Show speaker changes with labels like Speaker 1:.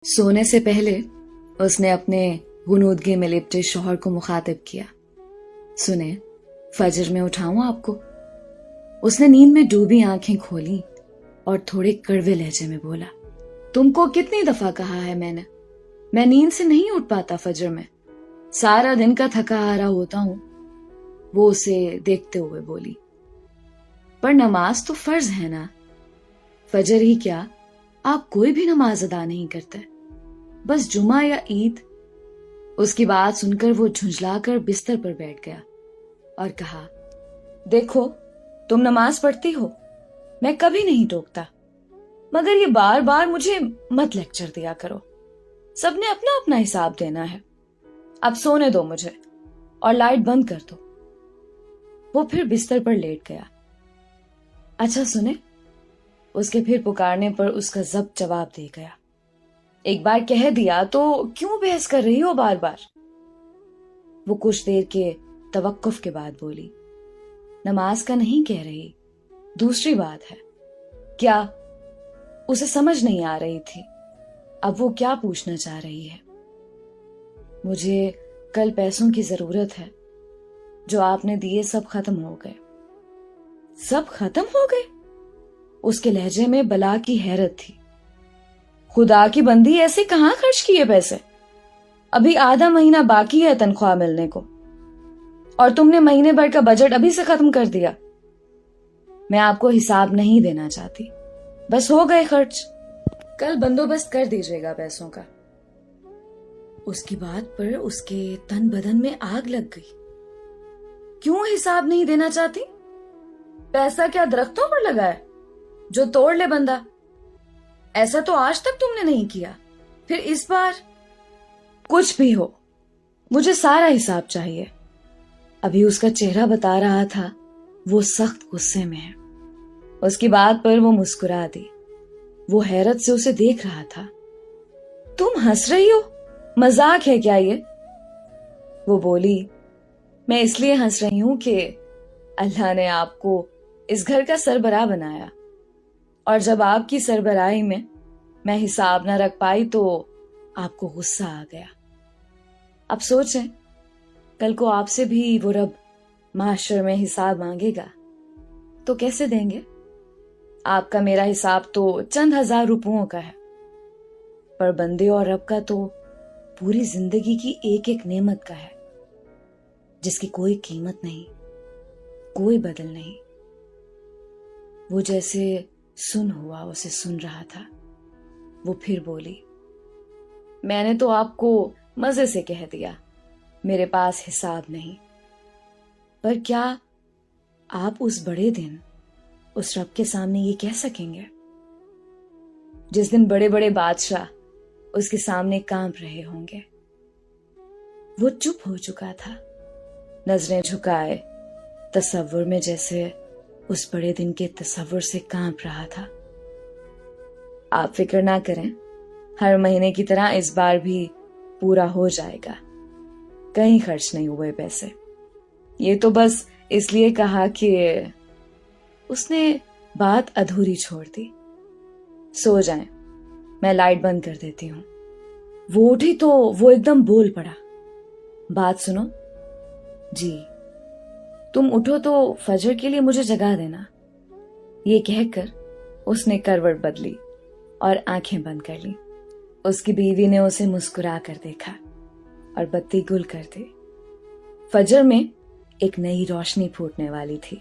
Speaker 1: सोने से पहले उसने अपने गुनूदगी में लिपटे शौहर को मुखातिब किया। सुने, फजर में उठाऊं आपको? उसने नींद में डूबी आंखें खोली और थोड़े कड़वे लहजे में बोला, तुमको कितनी दफा कहा है मैंने, मैं नींद से नहीं उठ पाता फजर में, सारा दिन का थका हारा होता हूं। वो उसे देखते हुए बोली, पर नमाज तो फर्ज है ना। फजर ही क्या, आप कोई भी नमाज अदा नहीं करते, बस जुमा या ईद। उसकी बात सुनकर वो झुंझलाकर बिस्तर पर बैठ गया और कहा, देखो तुम नमाज पढ़ती हो, मैं कभी नहीं टोकता, मगर ये बार बार मुझे मत लेक्चर दिया करो। सबने अपना अपना हिसाब देना है। अब सोने दो मुझे और लाइट बंद कर दो। वो फिर बिस्तर पर लेट गया। अच्छा सुने, उसके फिर पुकारने पर उसका जब्त जवाब दे गया, एक बार कह दिया तो क्यों बहस कर रही हो बार बार। वो कुछ देर के तवक्कुफ के बाद बोली, नमाज का नहीं कह रही, दूसरी बात है। क्या? उसे समझ नहीं आ रही थी अब वो क्या पूछना चाह रही है। मुझे कल पैसों की जरूरत है, जो आपने दिए सब खत्म हो गए। सब खत्म हो गए? उसके लहजे में बला की हैरत थी। खुदा की बंदी, ऐसे कहां खर्च किए पैसे? अभी आधा महीना बाकी है तनख्वाह मिलने को, और तुमने महीने भर का बजट अभी से खत्म कर दिया। मैं आपको हिसाब नहीं देना चाहती, बस हो गए खर्च, कल बंदोबस्त कर दीजिएगा पैसों का। उसकी बात पर उसके तन बदन में आग लग गई। क्यों हिसाब नहीं देना चाहती? पैसा क्या दरख्तों पर लगा है जो तोड़ ले बंदा? ऐसा तो आज तक तुमने नहीं किया, फिर इस बार? कुछ भी हो, मुझे सारा हिसाब चाहिए। अभी उसका चेहरा बता रहा था वो सख्त गुस्से में है। उसकी बात पर वो मुस्कुरा दी। वो हैरत से उसे देख रहा था। तुम हंस रही हो, मजाक है क्या ये? वो बोली, मैं इसलिए हंस रही हूं कि अल्लाह ने आपको इस घर का सरबराह बनाया, और जब आपकी सरबराही में मैं हिसाब ना रख पाई तो आपको गुस्सा आ गया। अब सोचें, कल को आपसे भी वो रब माशर में हिसाब मांगेगा तो कैसे देंगे? आपका मेरा हिसाब तो चंद हजार रुपयों का है, पर बंदे और रब का तो पूरी जिंदगी की एक एक नेमत का है, जिसकी कोई कीमत नहीं, कोई बदल नहीं। वो जैसे सुन हुआ उसे सुन रहा था। वो फिर बोली, मैंने तो आपको मजे से कह दिया मेरे पास हिसाब नहीं, पर क्या आप उस बड़े दिन उस रब के सामने ये कह सकेंगे जिस दिन बड़े बड़े बादशाह उसके सामने कांप रहे होंगे? वो चुप हो चुका था, नजरें झुकाए, तसव्वुर में जैसे उस बड़े दिन के तसव्वुर से कांप रहा था। आप फिक्र ना करें, हर महीने की तरह इस बार भी पूरा हो जाएगा, कहीं खर्च नहीं हुए पैसे। ये तो बस इसलिए कहा कि उसने बात अधूरी छोड़ दी। सो जाएं, मैं लाइट बंद कर देती हूं। वो उठी तो वो एकदम बोल पड़ा, बात सुनो जी, तुम उठो तो फजर के लिए मुझे जगा देना। ये कहकर उसने करवट बदली और आंखें बंद कर ली। उसकी बीवी ने उसे मुस्कुरा कर देखा और बत्ती गुल कर दी। फजर में एक नई रोशनी फूटने वाली थी।